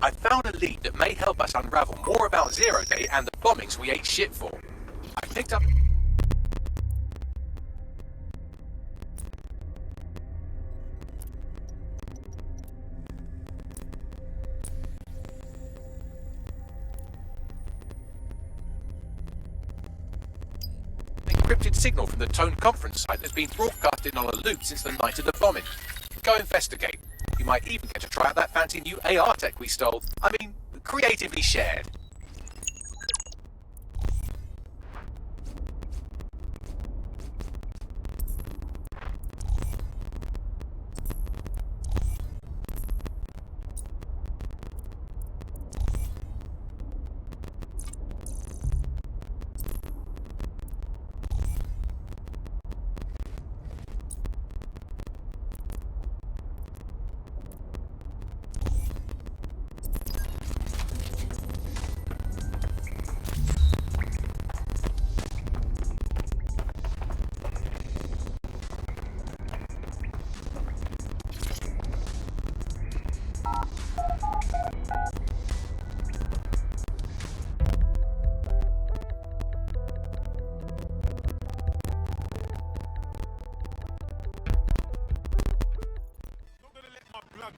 I found a lead that may help us unravel more about Zero Day and the bombings we ate shit for. I picked up... encrypted signal from the Tone conference site that's been broadcasted on a loop since the night of the bombing. Go investigate. You might even get to try out that fancy new AR tech we stole. I mean, creatively shared.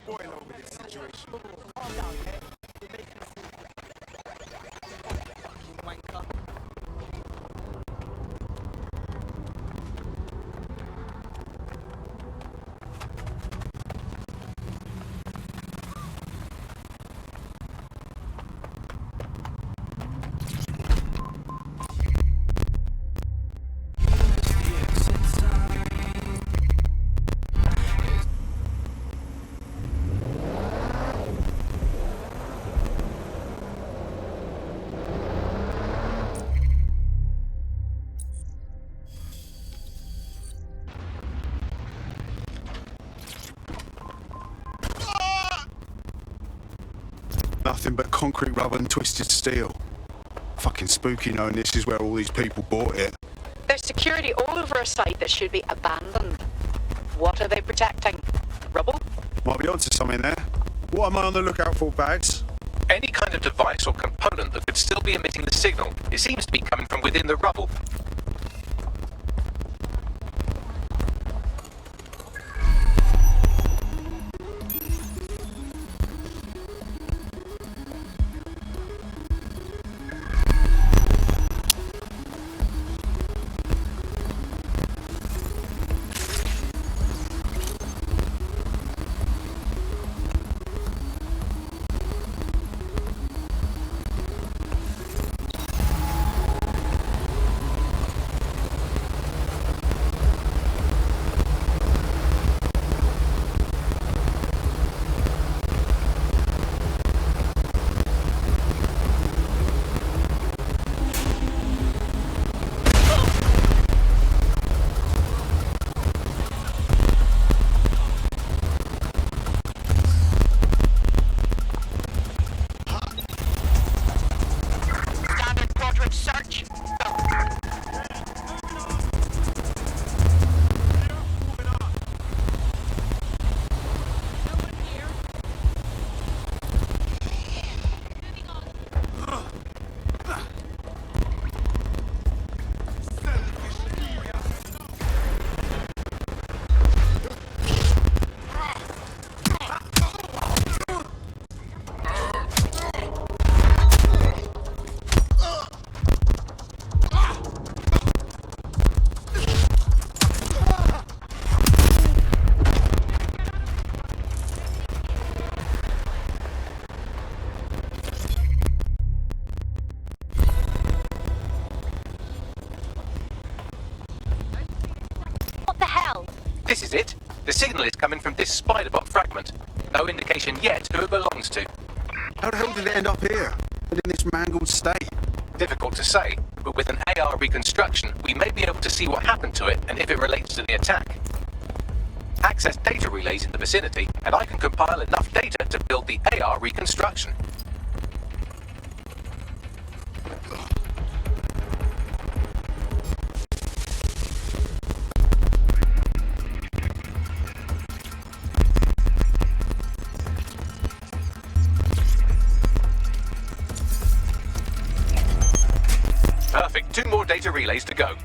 Boil over this situation. Calm down, man. You're making a fool. You wanker. Nothing but concrete rubber and twisted steel. Fucking spooky knowing this is where all these people bought it. There's security all over a site that should be abandoned. What are they protecting? Rubble? Might be onto something there. What am I on the lookout for, Bags? Any kind of device or component that could still be emitting the signal. It seems to be coming from within the rubble. This is it. The signal is coming from this spider bomb fragment. No indication yet who it belongs to. How the hell did it end up here? And in this mangled state? Difficult to say, but with an AR reconstruction, we may be able to see what happened to it and if it relates to the attack. Access data relays in the vicinity, and I can compile enough data to build the AR reconstruction. relays to go.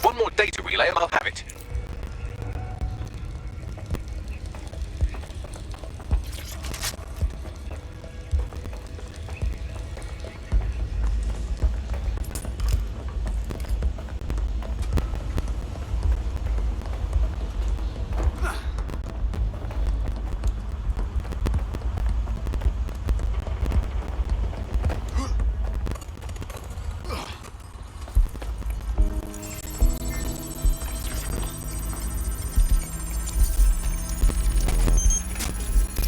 One more data relay and I'll have it.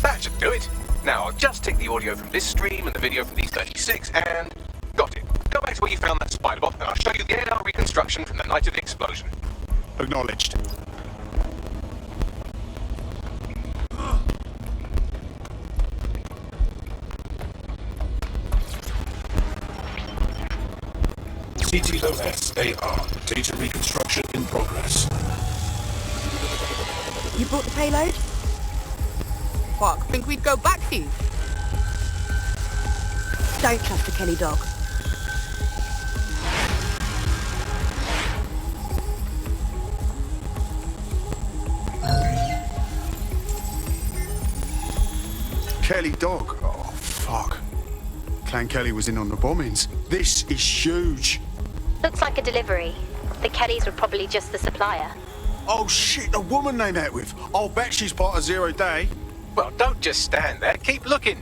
That should do it. Now I'll just take the audio from this stream and the video from D36 and... got it. Go back to where you found that spider bot and I'll show you the AR reconstruction from the night of the explosion. Acknowledged. CTOS AR. Data reconstruction in progress. You brought the payload? Fuck, think we'd go back to you? Don't trust the Kelly dog. Kelly dog? Oh, fuck. Clan Kelly was in on the bombings. This is huge. Looks like a delivery. The Kellys were probably just the supplier. Oh shit, the woman they met with. I'll bet she's part of Zero Day. Well, don't just stand there. Keep looking.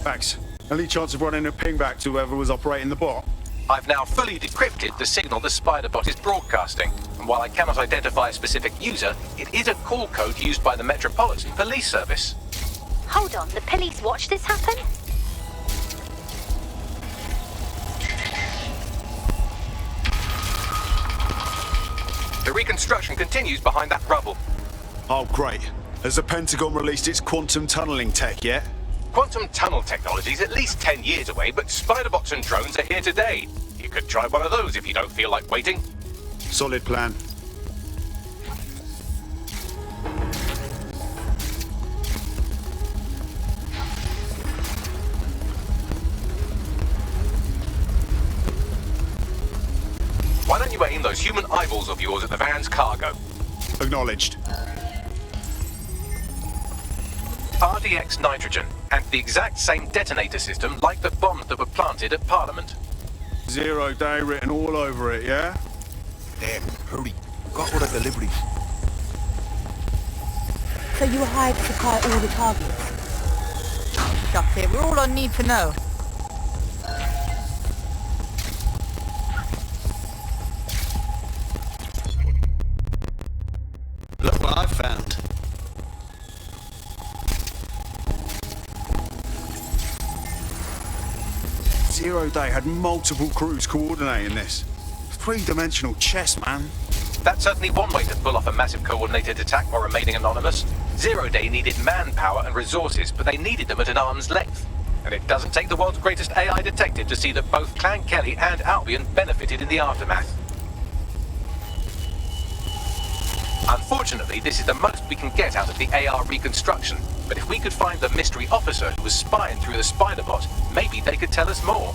Fax. Any chance of running a ping back to whoever was operating the bot? I've now fully decrypted the signal the spider bot is broadcasting. And while I cannot identify a specific user, it is a call code used by the Metropolitan Police Service. Hold on, the police watched this happen? The reconstruction continues behind that rubble. Oh, great. Has the Pentagon released its quantum tunneling tech yet? Quantum tunnel technology is at least 10 years away, but spider bots and drones are here today. You could try one of those if you don't feel like waiting. Solid plan. Why don't you aim those human eyeballs of yours at the van's cargo? Acknowledged. RDX nitrogen, and the exact same detonator system like the bombs that were planted at Parliament. Zero Day written all over it, yeah? Damn, hurry. Got all the deliveries. So you were hired to supply all the targets? That's it, we're all on need to know. Look what I found. Zero Day had multiple crews coordinating this. Three-dimensional chess, man. That's certainly one way to pull off a massive coordinated attack while remaining anonymous. Zero Day needed manpower and resources, but they needed them at an arm's length. And it doesn't take the world's greatest AI detective to see that both Clan Kelly and Albion benefited in the aftermath. Unfortunately, this is the most we can get out of the AR reconstruction, but if we could find the mystery officer who was spying through the spider bot, maybe they could tell us more.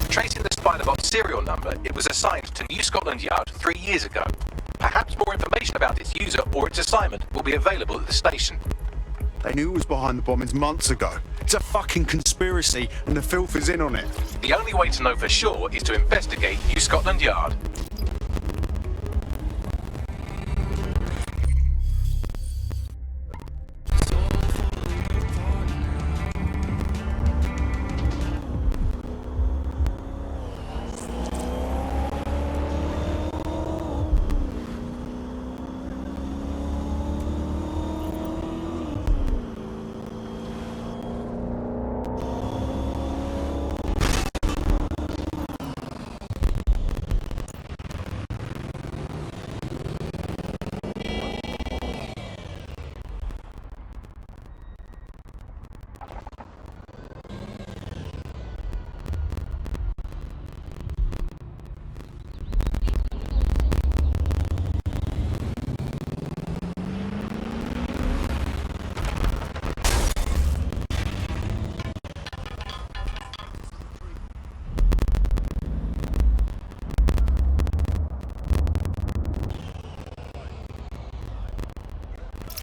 Tracing the spider bot's serial number, it was assigned to New Scotland Yard 3 years ago. Perhaps more information about its user or its assignment will be available at the station. They knew it was behind the bombings months ago. It's a fucking conspiracy, and the filth is in on it. The only way to know for sure is to investigate New Scotland Yard.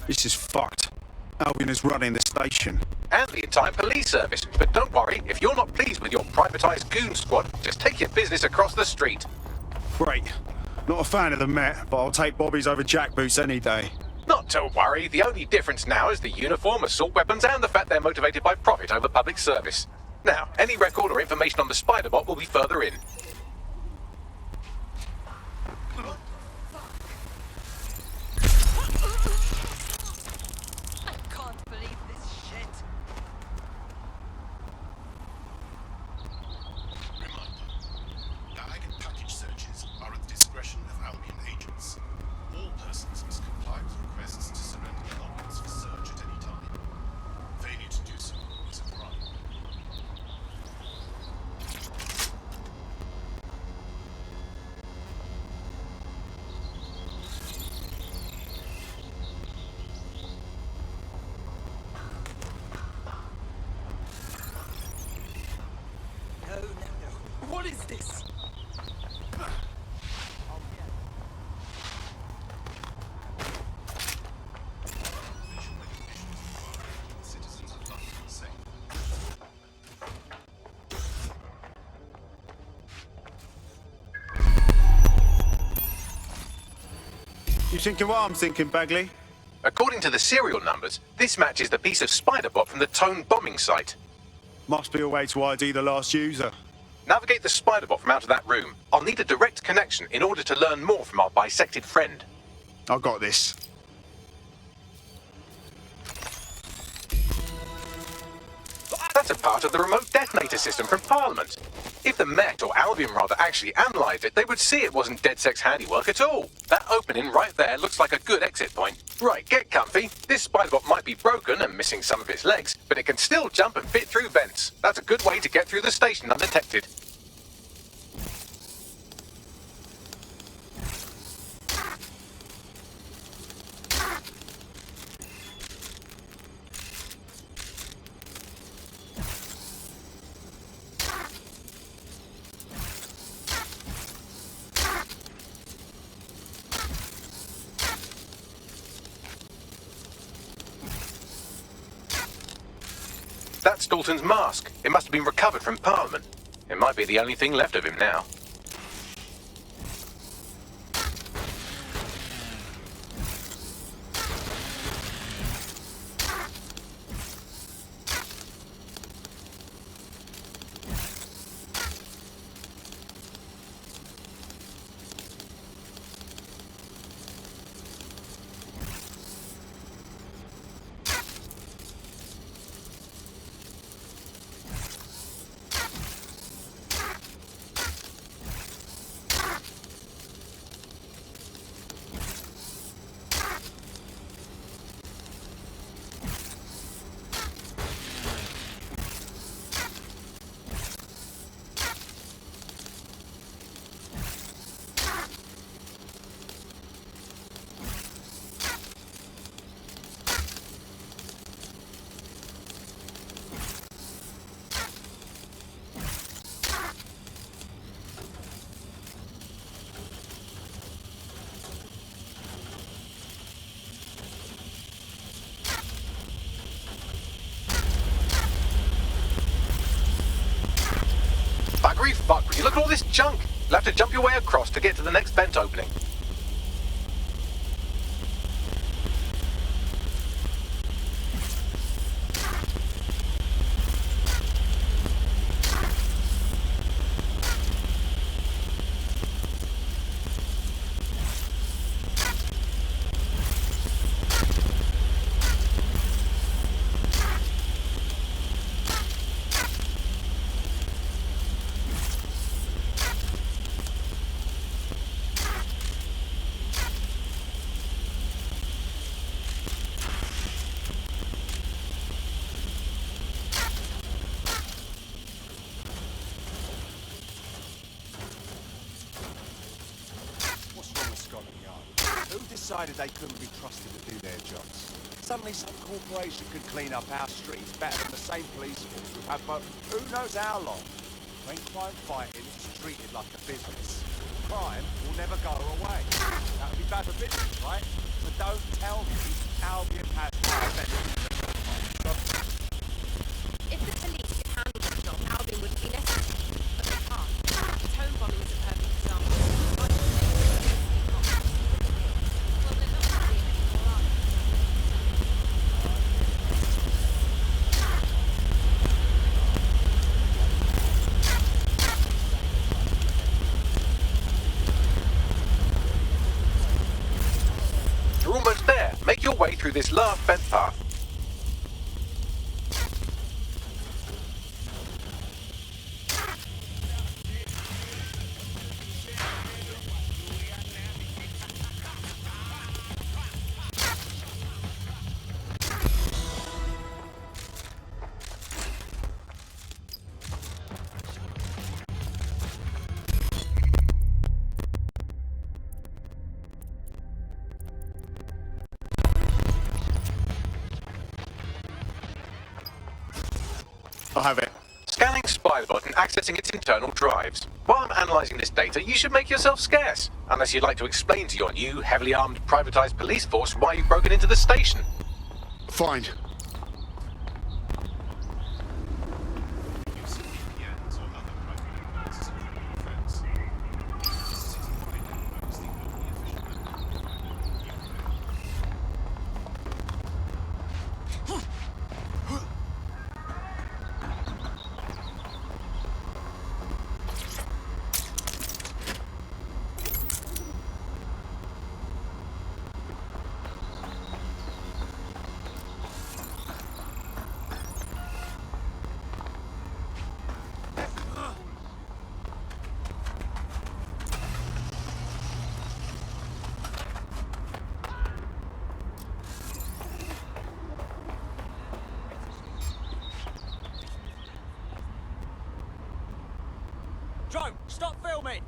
This is fucked. Albion is running the station. And the entire police service. But don't worry, if you're not pleased with your privatised goon squad, just take your business across the street. Great. Not a fan of the Met, but I'll take Bobby's over jackboots any day. Not to worry, the only difference now is the uniform, assault weapons, and the fact they're motivated by profit over public service. Now, any record or information on the Spider-Bot will be further in. Bag and package searches are at the discretion of Albion agents. All persons must comply with requests to surrender belongings for search at any time. Failure to do so is a crime. No. What is this? Facial recognition is required. Citizens of London are safe. You thinking what I'm thinking, Bagley? According to the serial numbers, this matches the piece of Spider-Bot from the Tone bombing site. Must be a way to ID the last user. Navigate the Spider-Bot from out of that room. I'll need a direct connection in order to learn more from our bisected friend. I got this. That's a part of the remote detonator system from Parliament. If the Met, or Albion rather, actually analysed it, they would see it wasn't DedSec's handiwork at all. That opening right there looks like a good exit point. Right, get comfy. This Spider-Bot might be broken and missing some of its legs, but it can still jump and fit through vents. That's a good way to get through the station undetected. That's Dalton's mask. It must have been recovered from Parliament. It might be the only thing left of him now. Buggery fuckery. Look at all this junk. You'll have to jump your way across to get to the next vent opening. What's wrong with Scotland Yard? Who decided they couldn't be trusted to do their jobs? Suddenly some corporation could clean up our streets better than the same police force we've had for who knows how long. When crime fighting is treated like a business, crime will never go away. That would be bad for business, right? So don't tell me Albion has higher benefits. If the police could handle the job, Albion wouldn't be necessary. But they can't. The home bombing is a perfect example. Well, they're not really anymore, are they? You're almost there. Make your way through this last vent path. I have it. Scanning Spybot and accessing its internal drives. While I'm analysing this data, you should make yourself scarce. Unless you'd like to explain to your new, heavily armed, privatised police force why you've broken into the station. Fine. Using VPNs or other private networks as a criminal offence. Citywide network is the only official network. Drone, stop filming!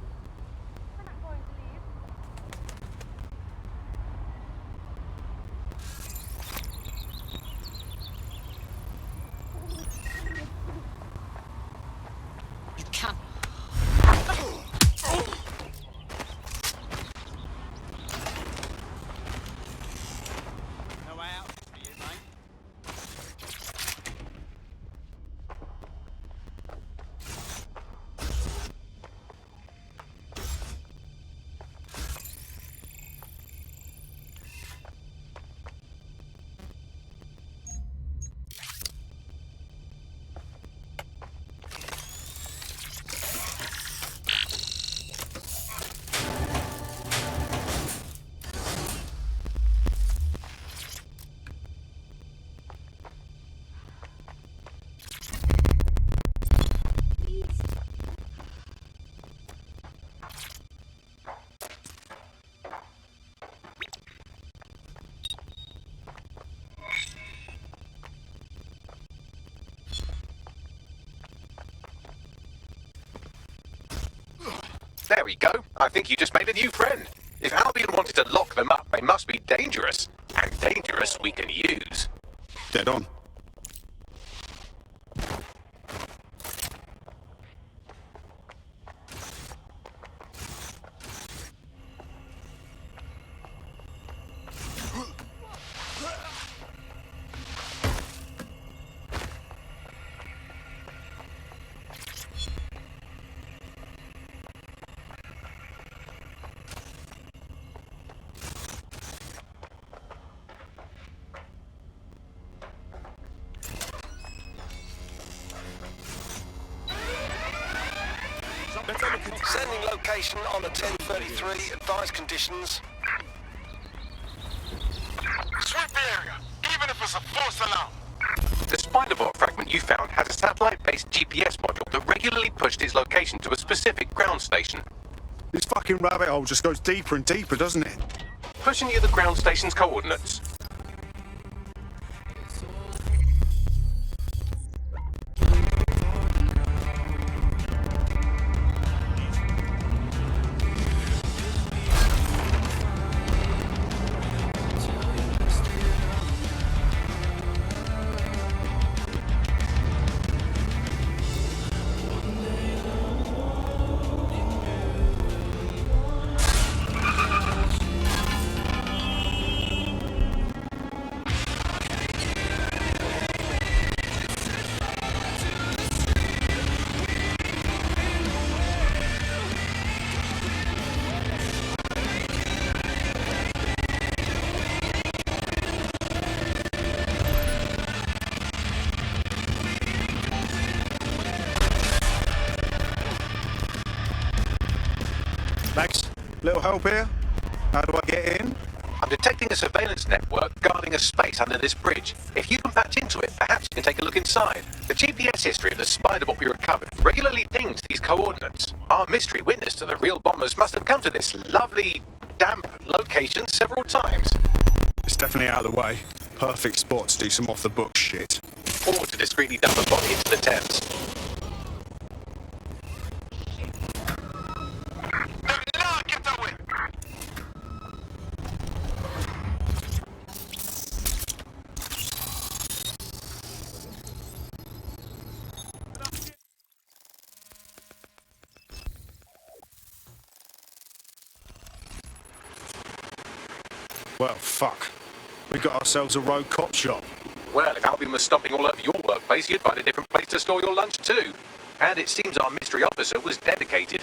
You can't. No way out for you, mate. There we go. I think you just made a new friend. If Albion wanted to lock them up, they must be dangerous. And dangerous we can use. Dead on. Sending location on the 1033. Advised conditions. Sweep the area, even if it's a false alarm. The Spider-Bot fragment you found has a satellite-based GPS module that regularly pushed its location to a specific ground station. This fucking rabbit hole just goes deeper and deeper, doesn't it? Pushing you the ground station's coordinates. Max, little help here? How do I get in? I'm detecting a surveillance network guarding a space under this bridge. If you can patch into it, perhaps you can take a look inside. The GPS history of the Spider-Bot we recovered regularly pings these coordinates. Our mystery witness to the real bombers must have come to this lovely, damp location several times. It's definitely out of the way. Perfect spot to do some off-the-book shit. Or to discreetly dump a body into the Thames. Well, fuck. We got ourselves a rogue cop shop. Well, if Albion was stomping all over your workplace, you'd find a different place to store your lunch too. And it seems our mystery officer was dedicated.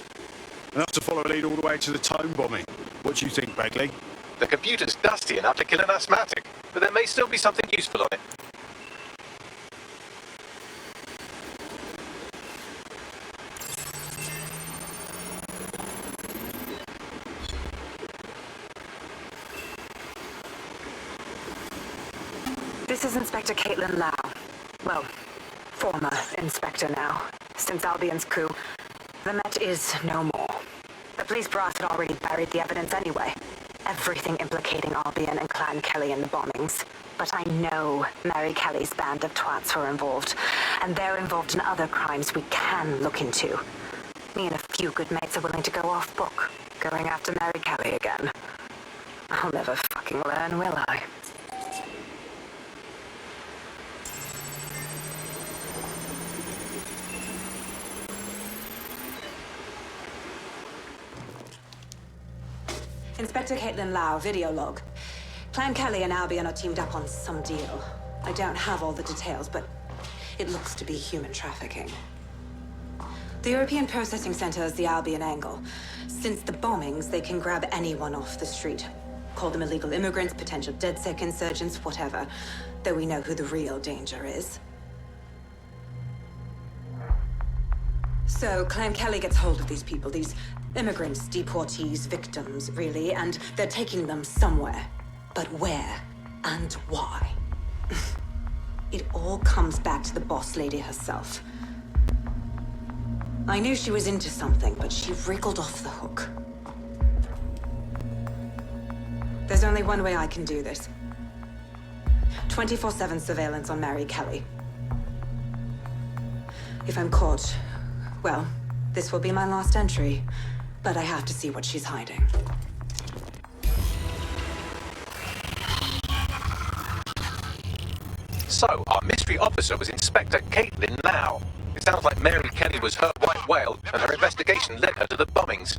Enough to follow a lead all the way to the Tome bombing. What do you think, Bagley? The computer's dusty enough to kill an asthmatic, but there may still be something useful on it. This is Inspector Caitlin Lau. Well, former inspector now. Since Albion's coup, the Met is no more. The police brass had already buried the evidence anyway. Everything implicating Albion and Clan Kelly in the bombings. But I know Mary Kelly's band of twats were involved, and they're involved in other crimes we can look into. Me and a few good mates are willing to go off book, going after Mary Kelly again. I'll never fucking learn, will I? Inspector Caitlin Lau, video log. Clan Kelly and Albion are teamed up on some deal. I don't have all the details, but it looks to be human trafficking. The European Processing Center is the Albion angle. Since the bombings, they can grab anyone off the street. Call them illegal immigrants, potential DedSec insurgents, whatever. Though we know who the real danger is. So, Clan Kelly gets hold of these people, these immigrants, deportees, victims, really, and they're taking them somewhere. But where and why? It all comes back to the boss lady herself. I knew she was into something, but she wriggled off the hook. There's only one way I can do this. 24/7 surveillance on Mary Kelly. If I'm caught, well, this will be my last entry, but I have to see what she's hiding. So, our mystery officer was Inspector Caitlin Lau. It sounds like Mary Kelly was her white whale, and her investigation led her to the bombings.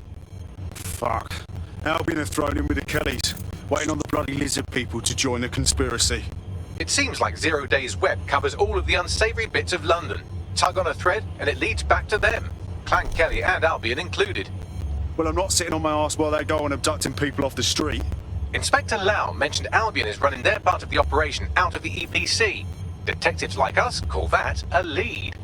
Fuck. Albion have thrown in with the Kellys, waiting on the bloody lizard people to join the conspiracy. It seems like Zero Days Web covers all of the unsavory bits of London. Tug on a thread, and it leads back to them. Clan Kelly and Albion included. Well, I'm not sitting on my ass while they go on abducting people off the street. Inspector Lau mentioned Albion is running their part of the operation out of the EPC. Detectives like us call that a lead.